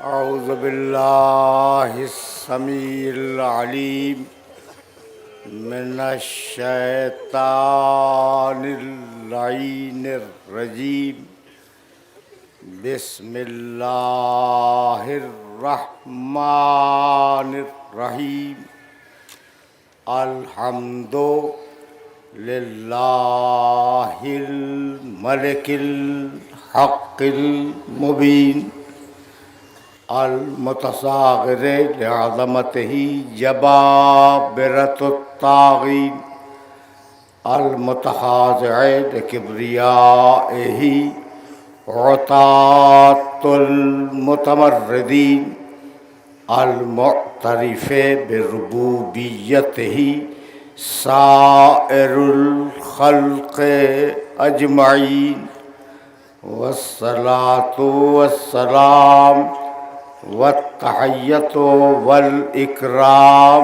अऊज़ु बिल्लाहिस समीइल अलीम मिनश शैतानिर लाइनिर रजीम। बिस्मिल्लाहिर रहमानिर रहीम। अल्हम्दु लिल्लाहिल मलिकिल हक़्क़िल मुबीन अल मुतसाग़िर लिअज़मतिही जबाबिरतुत ताग़ीन अल मुतखाज़िअ लिकिब्रियाइही उतातुल मुतमर्रिदीन अल मुअतरिफ़ बिरुबूबियतिही साइरुल ख़ल्क़ अजमईन। वस्सलातु वस्सलाम वत्तहिय्यतु वल इकराम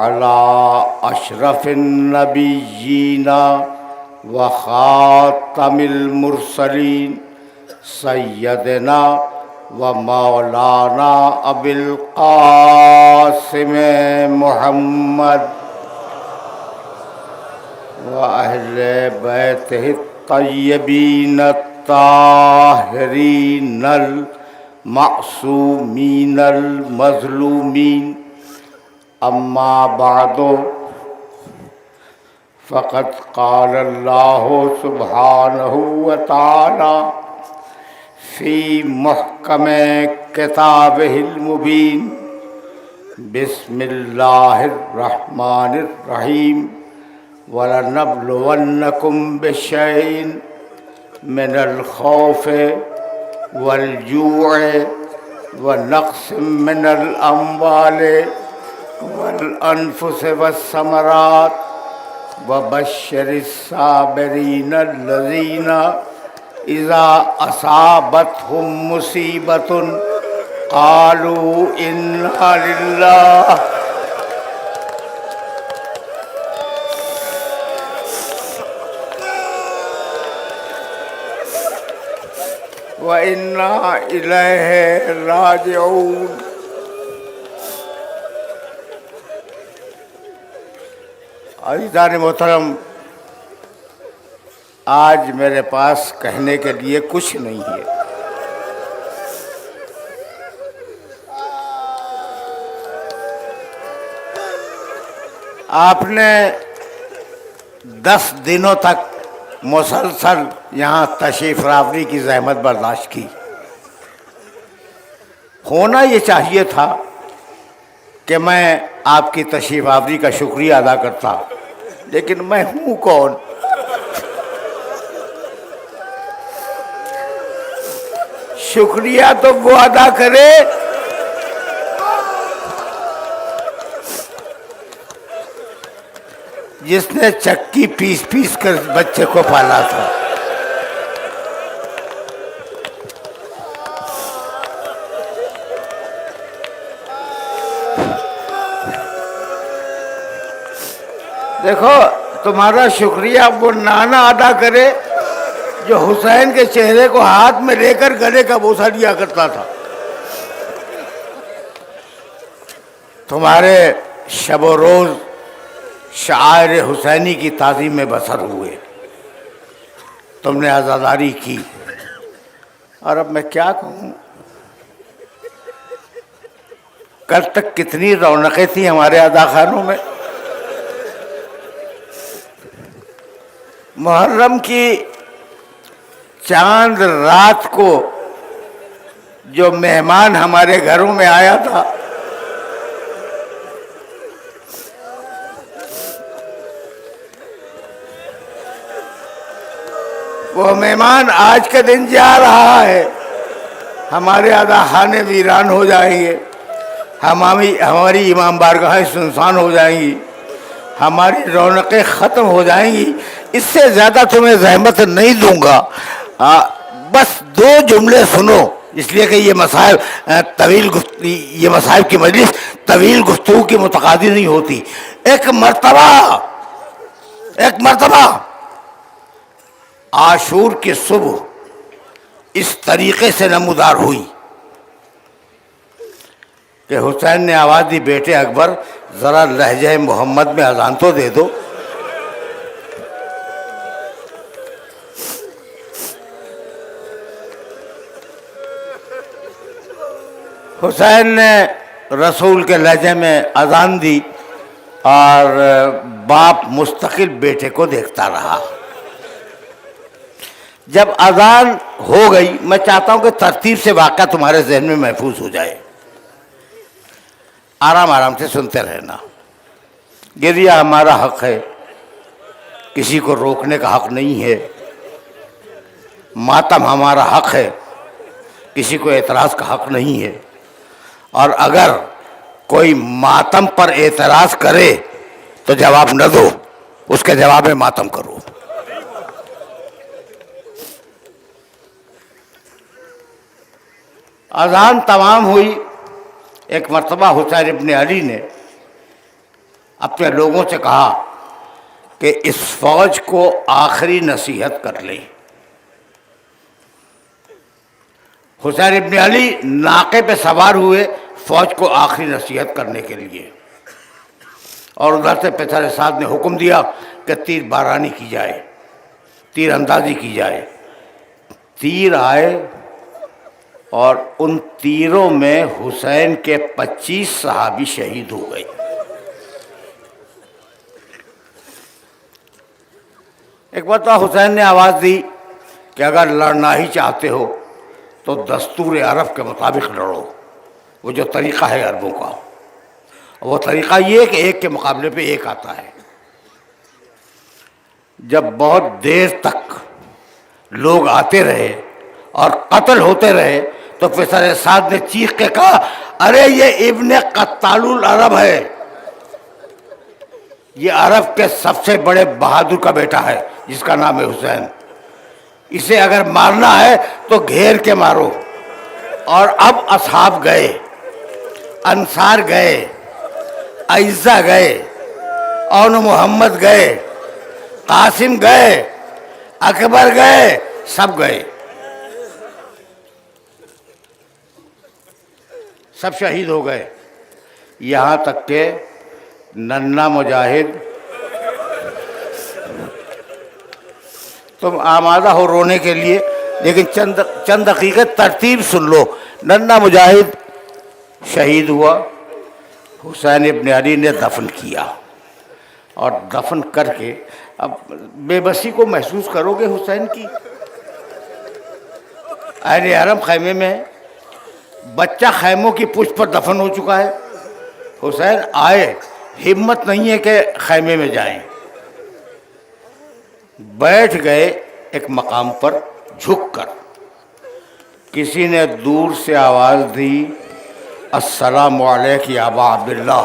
अला अशरफिन नबिय्यीना व खातमिल मुरसलीन सय्यदना व मौलाना अबिल क़ासिम मुहम्मद व अहले बैतिही तय्यबीन ताहिरीनल मासूमीनल मज़लूमीन। अम्मा बादो फ़क़द क़ालल्लाहु सुब्हानहु व तआला फ़ी मुहकमे किताबिहिल मुबीन। बिस्मिल्लाहिर रहमानिर रहीम। वलनब्लुवन्नकुम बिशैइन मिनल खौफ़ि वल जू'i व नक़्सिम मिनल अम्वालि वल अनफ़ुसि वस्समरात व बश्शिरिस साबिरीना अल्लज़ीना इज़ा असाबतहुम मुसीबतुन क़ालू इन्ना लिल्लाहि व इन्ना इलैहि राजिऊन। अज़ीज़ान मोहतरम, आज मेरे पास कहने के लिए कुछ नहीं है। आपने 10 दिनों तक मुसलसल यहाँ तशरीफ़ आवरी की ज़हमत बर्दाश्त की। होना ये चाहिए था कि मैं आपकी तशरीफ़ आवरी का शुक्रिया अदा करता, लेकिन मैं हूँ कौन? शुक्रिया तो वो अदा करे जिसने चक्की पीस पीस कर बच्चे को पाला था। देखो, तुम्हारा शुक्रिया वो नाना अदा करे जो हुसैन के चेहरे को हाथ में लेकर गले का बोसा दिया करता था। तुम्हारे शब रोज़ शायर हुसैनी की ताज़ीम में बसर हुए, तुमने आज़ादारी की। और अब मैं क्या कहूँ? कल तक कितनी रौनकें थी हमारे अदाखानों में। मुहर्रम की चांद रात को जो मेहमान हमारे घरों में आया था, वो मेहमान आज के दिन जा रहा है। हमारे अदाखाने वीरान हो जाएंगे, हमारी इमाम बारगाहें सुनसान हो जाएंगी, हमारी रौनकें ख़त्म हो जाएंगी। इससे ज़्यादा तुम्हें ज़हमत नहीं दूंगा। बस 2 जुमले सुनो, इसलिए कि ये मसाइब ये मसाइब की मजलिस तवील गुफ्तगू की मुतकादी नहीं होती। एक मरतबा आशूर की सुबह इस तरीक़े से नमूदार हुई कि हुसैन ने आवाज़ दी, बेटे अकबर ज़रा लहजे मोहम्मद में अजान तो दे दो। हुसैन ने रसूल के लहजे में अजान दी और बाप मुस्तकिल बेटे को देखता रहा। जब अजान हो गई, मैं चाहता हूं कि तरतीब से वाक़या तुम्हारे जहन में महफूज हो जाए, आराम आराम से सुनते रहना। गिरिया हमारा हक है, किसी को रोकने का हक नहीं है। मातम हमारा हक है, किसी को एतराज़ का हक नहीं है। और अगर कोई मातम पर एतराज़ करे तो जवाब न दो, उसके जवाब में मातम करो। अज़ान तमाम हुई। एक मरतबा हुसैन इब्न अली ने अपने लोगों से कहा कि इस फौज को आखिरी नसीहत कर लें। हुसैन इब्न अली नाके पे सवार हुए फौज को आखिरी नसीहत करने के लिए, और उधर से पेशर साद ने हुक्म दिया कि तीर बारानी की जाए, तीर अंदाजी की जाए। तीर आए और उन तीरों में हुसैन के 25 सहाबी शहीद हो गए। एक बार तो हुसैन ने आवाज़ दी कि अगर लड़ना ही चाहते हो तो दस्तूर अरब के मुताबिक लड़ो। वो जो तरीक़ा है अरबों का, वो तरीक़ा ये कि एक के मुकाबले पे एक आता है। जब बहुत देर तक लोग आते रहे और कत्ल होते रहे तो पेशर साद ने चीख के कहा, अरे ये इब्ने कत्तालुल अरब है, ये अरब के सबसे बड़े बहादुर का बेटा है जिसका नाम है हुसैन। इसे अगर मारना है तो घेर के मारो। और अब असहाब गए, अंसार गए, अइज़ा गए, और मोहम्मद गए, कासिम गए, अकबर गए, सब गए, सब शहीद हो गए। यहाँ तक के नन्ना मुजाहिद, तुम आमादा हो रोने के लिए, लेकिन चंद हकीकत तरतीब सुन लो। नन्ना मुजाहिद शहीद हुआ, हुसैन इब्न अली ने दफन किया, और दफन करके अब बेबसी को महसूस करोगे हुसैन की। अहले हरम खैमे में, बच्चा खैमों की पुष्ट पर दफन हो चुका है। हुसैन आए, हिम्मत नहीं है कि खैमे में जाएं, बैठ गए एक मकाम पर झुककर। किसी ने दूर से आवाज़ दी, अस्सलामु अलैक या अबा अब्दुल्लाह।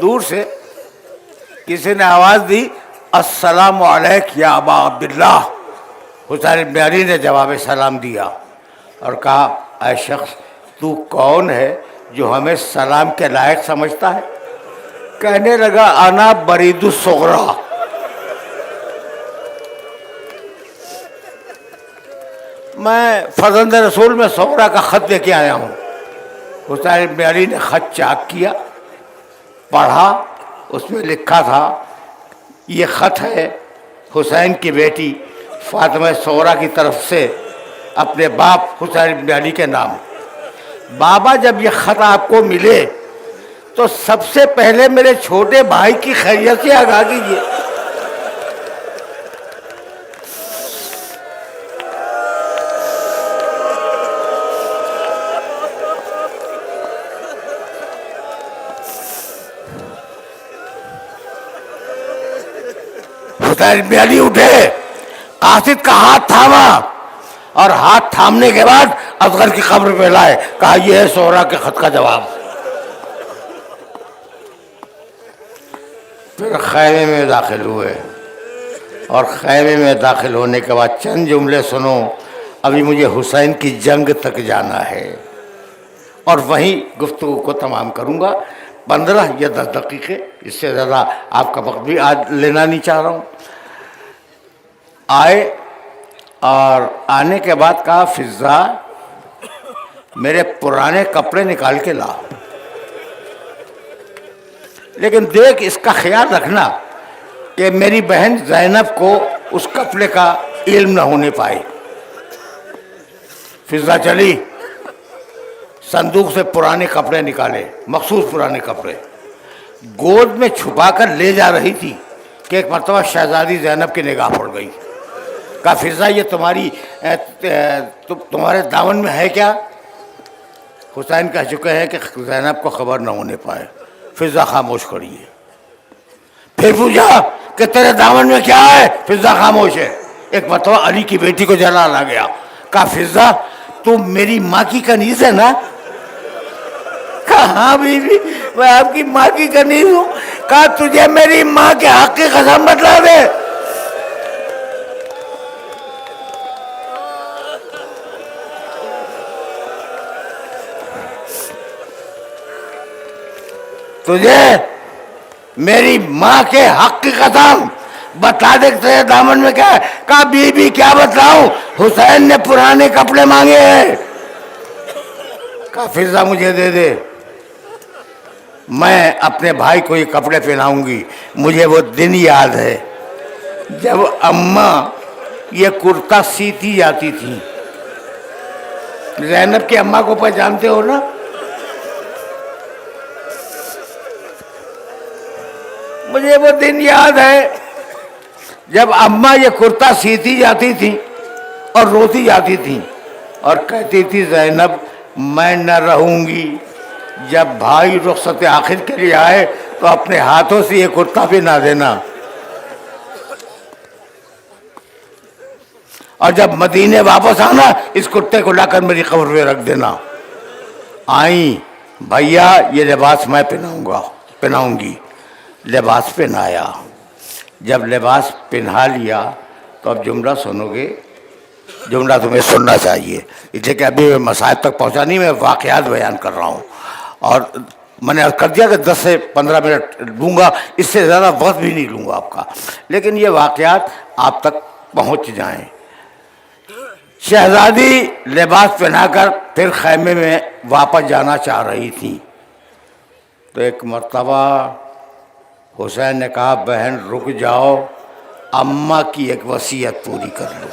दूर से किसी ने आवाज़ दी, अस्सलामु अलैक या अबा अब्दुल्लाह। हुसैन इब्न अली ने जवाब सलाम दिया और कहा, ऐ शख्स, तू कौन है जो हमें सलाम के लायक समझता है? कहने लगा, अना बरीदुस सुगरा, मैं फर्जंद रसूल में सुगरा का ख़त लेके आया हूँ। हुसैन इब्न अली ने ख़त चाक किया, पढ़ा, उसमें लिखा था, ये ख़त है हुसैन की बेटी फातिमा सुगरा की तरफ से अपने बाप हुसैन इब्न अली के नाम। बाबा, जब ये ख़त आपको मिले तो सबसे पहले मेरे छोटे भाई की खैरियत से आगाह कीजिए। हुसैन इब्न अली उठे, कासिद का हाथ थामा, और हाथ थामने के बाद असगर की कब्र पे लाए, कहा, यह है सोहरा के खत का जवाब। फिर खैमे में दाखिल हुए, और खैमे में दाखिल होने के बाद चंद जुमले सुनो, अभी मुझे हुसैन की जंग तक जाना है। और वहीं गुफ्तगू को तमाम करूँगा। 15 या 10 दकीक़े, इससे ज़्यादा आपका वक्त भी आज लेना नहीं चाह रहा हूँ। आए और आने के बाद कहा, फिज़ा मेरे पुराने कपड़े निकाल के ला, लेकिन देख इसका ख्याल रखना कि मेरी बहन ज़ैनब को उस कपड़े का इल्म न होने पाए। फिज़ा चली, संदूक से पुराने कपड़े निकाले, मखसूस पुराने कपड़े, गोद में छुपाकर ले जा रही थी कि एक मरतबा शहजादी ज़ैनब की निगाह पड़ गई। कहा, फिज़ा ये तुम्हारे दामन में है क्या? हुसैन कह चुके हैं कि ज़ैनब को खबर न होने पाए। फिज़ा खामोश खड़ी है। फिर पूछा कि तेरे दामन में क्या है? फिज़ा खामोश है। एक मरतबा अली की बेटी को जलाल आ गया। कहा, फिज़ा तुम मेरी माँ की कनीज़ है ना? कहा, हाँ बीबी, मैं आपकी माँ की कनीज़ हूँ। कहा, तुझे मेरी माँ के हक की कसम बतला दे। तुझे मेरी माँ के हक की कसम बता दे तेरे दामन में क्या है? कहा, बीबी क्या बताऊं, हुसैन ने पुराने कपड़े मांगे हैं। कहा, फिज़ा मुझे दे दे, मैं अपने भाई को ये कपड़े पहनाऊंगी। मुझे वो दिन याद है जब अम्मा ये कुर्ता सीती जाती थी। ज़ैनब की अम्मा को पहचानते हो ना? मुझे वो दिन याद है जब अम्मा ये कुर्ता सीती जाती थी और रोती जाती थी और कहती थी, ज़ैनब मैं न रहूंगी, जब भाई रुखसत आखिर के लिए आए तो अपने हाथों से ये कुर्ता भी ना देना, और जब मदीने वापस आना इस कुर्ते को लाकर मेरी कब्र में रख देना। आई भैया, ये लिबास मैं पहनाऊंगी। लिबास पहनाया। जब लिबास पहना लिया तो अब जुमला सुनोगे, जुमला तुम्हें सुनना चाहिए, इसलिए कि अभी मसाइब तक पहुंचा नहीं, मैं वाक़यात बयान कर रहा हूँ और मैंने कर दिया कि 10 से 15 मिनट लूँगा, इससे ज़्यादा वक्त भी नहीं लूँगा आपका, लेकिन ये वाक़यात आप तक पहुँच जाएँ। शहज़ादी लिबास पहनाकर फिर खैमे में वापस जाना चाह रही थी तो एक मर्तबा हुसैन ने कहा, बहन रुक जाओ, अम्मा की एक वसीयत पूरी कर लो।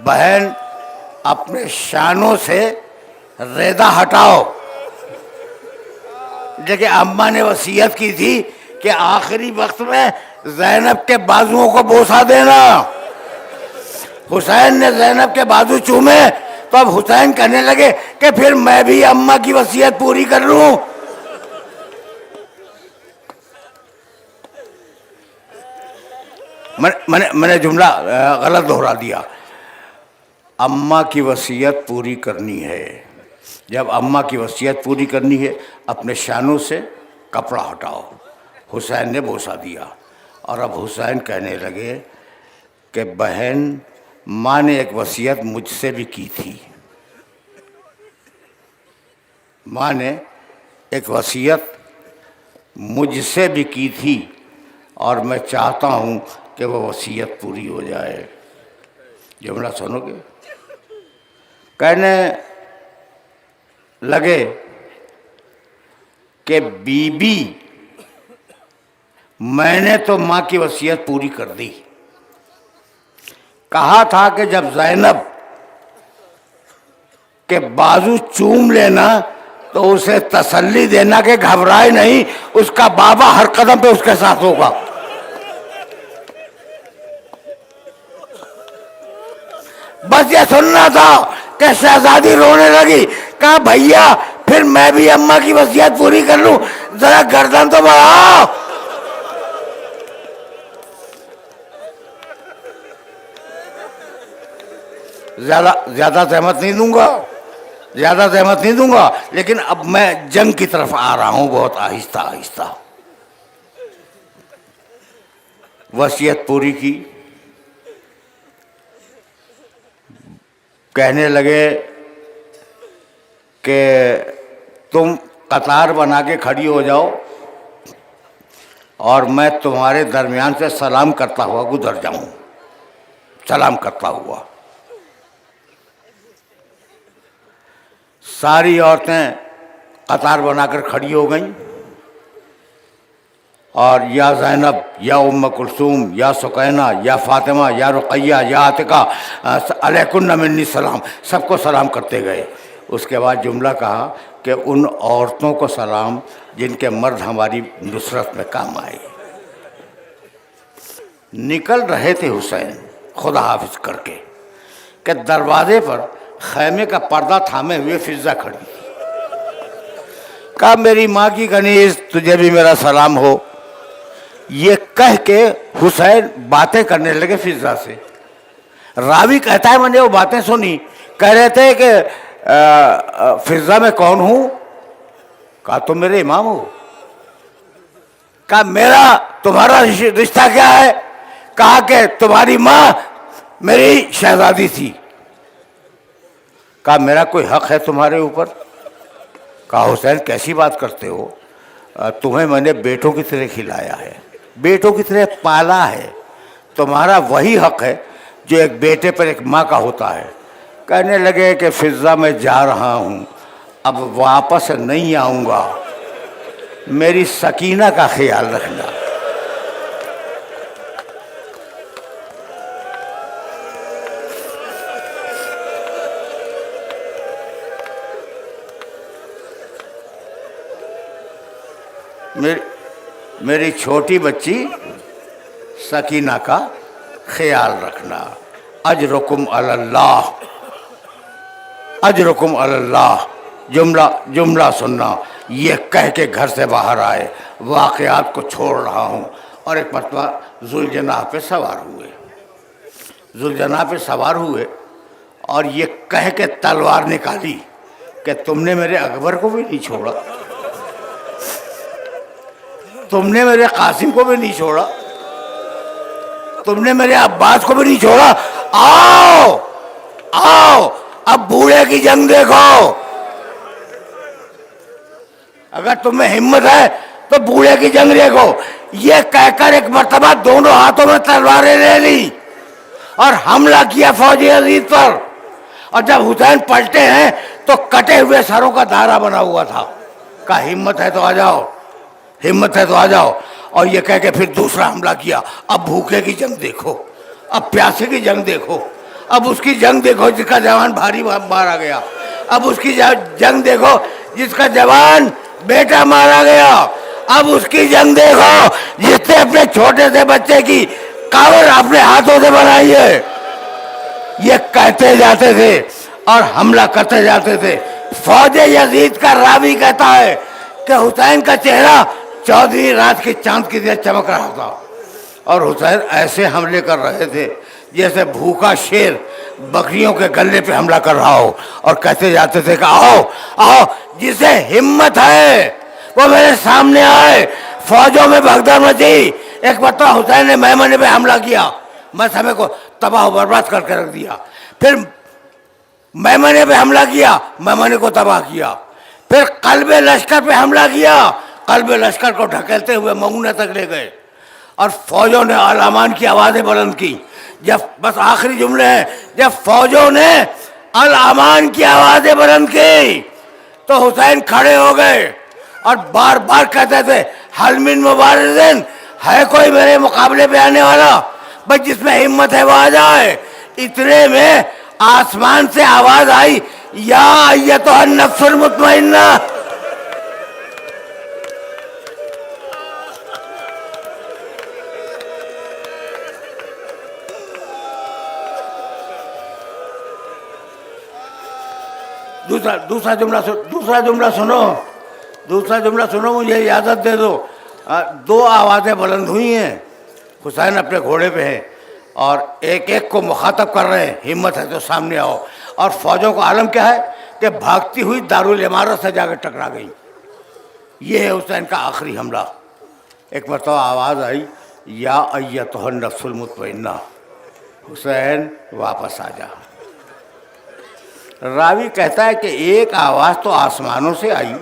बहन अपने शानों से रेदा हटाओ। देखिए, अम्मा ने वसीयत की थी कि आखिरी वक्त में ज़ैनब के बाजुओं को बोसा देना। हुसैन ने ज़ैनब के बाजू चूमे तो अब हुसैन कहने लगे कि फिर मैं भी अम्मा की वसीयत पूरी कर लूं। मैंने जुमला गलत दोहरा दिया। अम्मा की वसीयत पूरी करनी है। जब अम्मा की वसीयत पूरी करनी है, अपने शानों से कपड़ा हटाओ। हुसैन ने बोसा दिया और अब हुसैन कहने लगे कि बहन, माँ ने एक वसीयत मुझसे भी की थी। माँ ने एक वसीयत मुझसे भी की थी और मैं चाहता हूँ कि वह वसीयत पूरी हो जाए। जुमला सुनोगे? कहने लगे कि बीबी, मैंने तो माँ की वसीयत पूरी कर दी। कहा था कि जब ज़ैनब के बाजू चूम लेना तो उसे तसल्ली देना कि घबराए नहीं, उसका बाबा हर कदम पे उसके साथ होगा। बस ये सुनना था कि शहजादी रोने लगी। कहा, भैया फिर मैं भी अम्मा की वसीयत पूरी कर लूं, जरा गर्दन तो बढ़ाओ। ज्यादा जहमत नहीं दूंगा, ज्यादा जहमत नहीं दूंगा, लेकिन अब मैं जंग की तरफ आ रहा हूं बहुत आहिस्ता आहिस्ता। वसीयत पूरी की, कहने लगे कि तुम कतार बना के खड़ी हो जाओ और मैं तुम्हारे दरमियान से सलाम करता हुआ गुजर जाऊं, सलाम करता हुआ। सारी औरतें कतार बनाकर खड़ी हो गईं और या ज़ैनब, या उम्म कुलसूम, या सुकैना, या फातिमा, या रुक़ैया, या आतिका, अलैकुन्ना मिन्नी सलाम, सबको सलाम करते गए। उसके बाद जुमला कहा कि उन औरतों को सलाम जिनके मर्द हमारी नुसरत में काम आए। निकल रहे थे हुसैन खुदा हाफिज करके कि दरवाजे पर खैमे का पर्दा थामे हुए फिजा खड़ी। कहा मेरी माँ की कनीज, तुझे भी मेरा सलाम हो। ये कह के हुसैन बातें करने लगे फिजा से। रावी कहता है मैंने वो बातें सुनी, कह रहे थे कि फिजा में कौन हूं? कहा तुम मेरे इमाम हो। कहा मेरा तुम्हारा रिश्ता क्या है? कहा कि तुम्हारी माँ मेरी शहजादी थी। कहा मेरा कोई हक है तुम्हारे ऊपर? कहा हुसैन कैसी बात करते हो, तुम्हें मैंने बेटों की तरह खिलाया है, बेटों की तरह पाला है, तुम्हारा वही हक है जो एक बेटे पर एक माँ का होता है। कहने लगे कि फिजा में जा रहा हूँ, अब वापस नहीं आऊँगा, मेरी सकीना का ख्याल रखना। मेरी छोटी बच्ची सकीना का ख्याल रखना। अजरुकुम अलल्लाह, अजरुकुम अलल्लाह। जुमला सुनना। ये कह के घर से बाहर आए, वाक़यात को छोड़ रहा हूँ, और एक मरतबा जुलजनाह पे सवार हुए। जुलजनाह पे सवार हुए और ये कह के तलवार निकाली कि तुमने मेरे अकबर को भी नहीं छोड़ा, तुमने मेरे कासिम को भी नहीं छोड़ा, तुमने मेरे अब्बास को भी नहीं छोड़ा। आओ आओ अब बूढ़े की जंग देखो। अगर तुम्हें हिम्मत है तो बूढ़े की जंग देखो। ये कहकर एक मर्तबा दोनों हाथों में तलवारें ले ली और हमला किया फौजी अजीज पर। और जब हुसैन पलटे हैं तो कटे हुए सरों का धारा बना हुआ था। कहा हिम्मत है तो आ जाओ, हिम्मत है तो आ जाओ। और ये कह के फिर दूसरा हमला किया। अब भूखे की जंग देखो, अब प्यासे की जंग देखो, अब उसकी जंग देखो जिसका जवान भारी मारा गया, अब उसकी जंग देखो जिसका जवान बेटा मारा गया, अब उसकी जंग देखो जिसने अपने छोटे से बच्चे की कावर अपने हाथों से बनाई है। ये कहते जाते थे और हमला करते जाते थे। फौजे यजीद का रावी कहता है कि हुसैन का चेहरा 14वीं रात के चांद की तरह चमक रहा था और हुसैन ऐसे हमले कर रहे थे जैसे भूखा शेर बकरियों के गले पे हमला कर रहा हो। और कहते जाते थे कि आओ आओ, जिसे हिम्मत है वो मेरे सामने आए। फौजों में भगदड़ मची। एक बार हुसैन ने मैमने पे हमला किया, मसहबे को तबाह बर्बाद करके रख दिया। फिर मैमने पे हमला किया, मैमने को तबाह किया। फिर कल्बे लश्कर पे हमला किया, कल्बे लश्कर को ढकेलते हुए मऊना तक ले गए। और फौजों ने अल अमान की आवाज़ें बुलंद की। जब बस आखिरी जुमले हैं, जब फौजों ने अल अमान की आवाज़ें बुलंद की तो हुसैन खड़े हो गए और बार बार कहते थे हल मिन मुबारिज़िन, है कोई मेरे मुकाबले पे आने वाला? बस जिसमें हिम्मत है वो आ जाए। इतने में आसमान से आवाज़ आई, या अय्यतुहन नफ्सुल मुतमइन्ना। दूसरा जुमला सुनो, मुझे इजाज़त दे दो। दो आवाज़ें बुलंद हुई हैं। हुसैन अपने घोड़े पे हैं और एक एक को मुखातब कर रहे हैं, हिम्मत है तो सामने आओ। और फौजों का आलम क्या है कि भागती हुई दारुल इमारत से जाकर टकरा गई। ये है हुसैन का आखिरी हमला। एक मरतबा आवाज़ आई, या अय्यतुहन नफ्सुल मुतमइन्ना, हुसैन वापस आ जा। रावी कहता है कि एक आवाज़ तो आसमानों से आई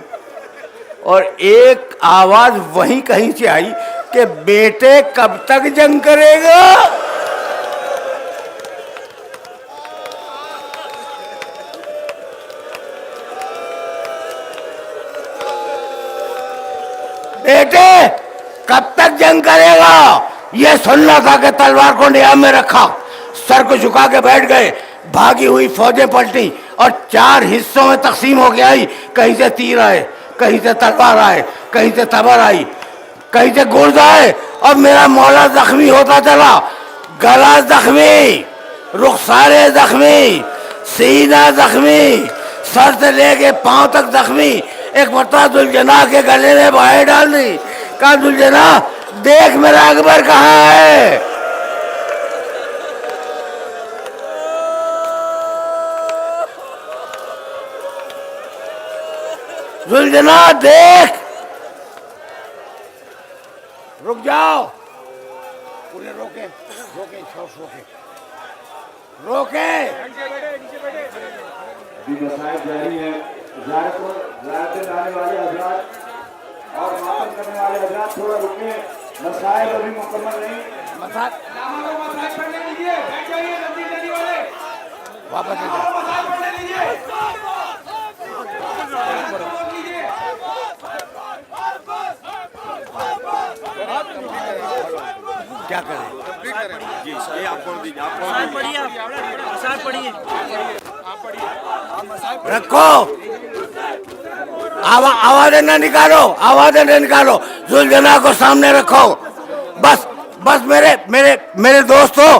और एक आवाज़ वहीं कहीं से आई कि बेटे कब तक जंग करेगा। बेटे कब तक जंग करेगा। ये सुनना था कि तलवार को निगाह में रखा, सर को झुका के बैठ गए। भागी हुई फौजें पलटी और 4 हिस्सों में तकसीम हो गया। कहीं से तीर आए, कहीं से तलवार आए, कहीं से तबर आई, कहीं से गुर्द आए और मेरा मौला जख्मी होता चला। गला जख्मी, रुखसारे जख्मी, सीना जख्मी, सर से लेके पांव तक जख्मी। एक मरतबा जुलजना के गले में बाहें डाल दी। कहा जुलजना देख मेरा अकबर कहाँ है। जुलजना देख, रुक जाओ। पूरे रोके रोके रोके रोके। मसाइब जारी है। ज़ियारत आने वाले हज़रात और मातम करने वाले हज़रात थोड़ा रुके। मसाइब अभी मुकम्मल नहीं। मसाइब पढ़ने लीजिए, बैठ जाइए जल्दी जल्दी वाले, वापस मसाइब पढ़ने लीजिए। क्या करें जी, ये आप पढ़ दीजिए, आप पढ़िए, आप पढ़िए, रखो। आवाज़ें ना निकालो, आवाज़ें ना निकालो। जुलजना को सामने रखो। बस बस मेरे मेरे मेरे दोस्तों,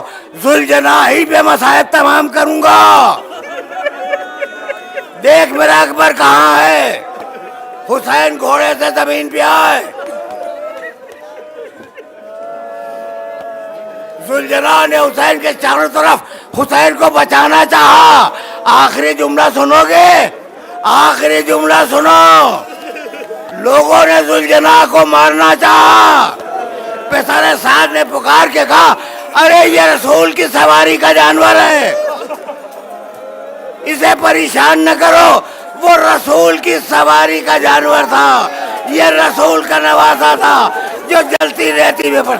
जुलजना ही पे मसाइब तमाम करूंगा। देख मेरा अकबर कहाँ है। हुसैन घोड़े से जमीन पे आए। जुलजना ने हुसैन के चारों तरफ हुसैन को बचाना चाहा। आखिरी जुमला सुनोगे, आखिरी जुमला सुनो। लोगों ने जुलजना को मारना चाहा। पेशारे साहब ने पुकार के कहा, अरे ये रसूल की सवारी का जानवर है, इसे परेशान न करो। वो रसूल की सवारी का जानवर था, ये रसूल का नवासा था जो जलती रहती में पर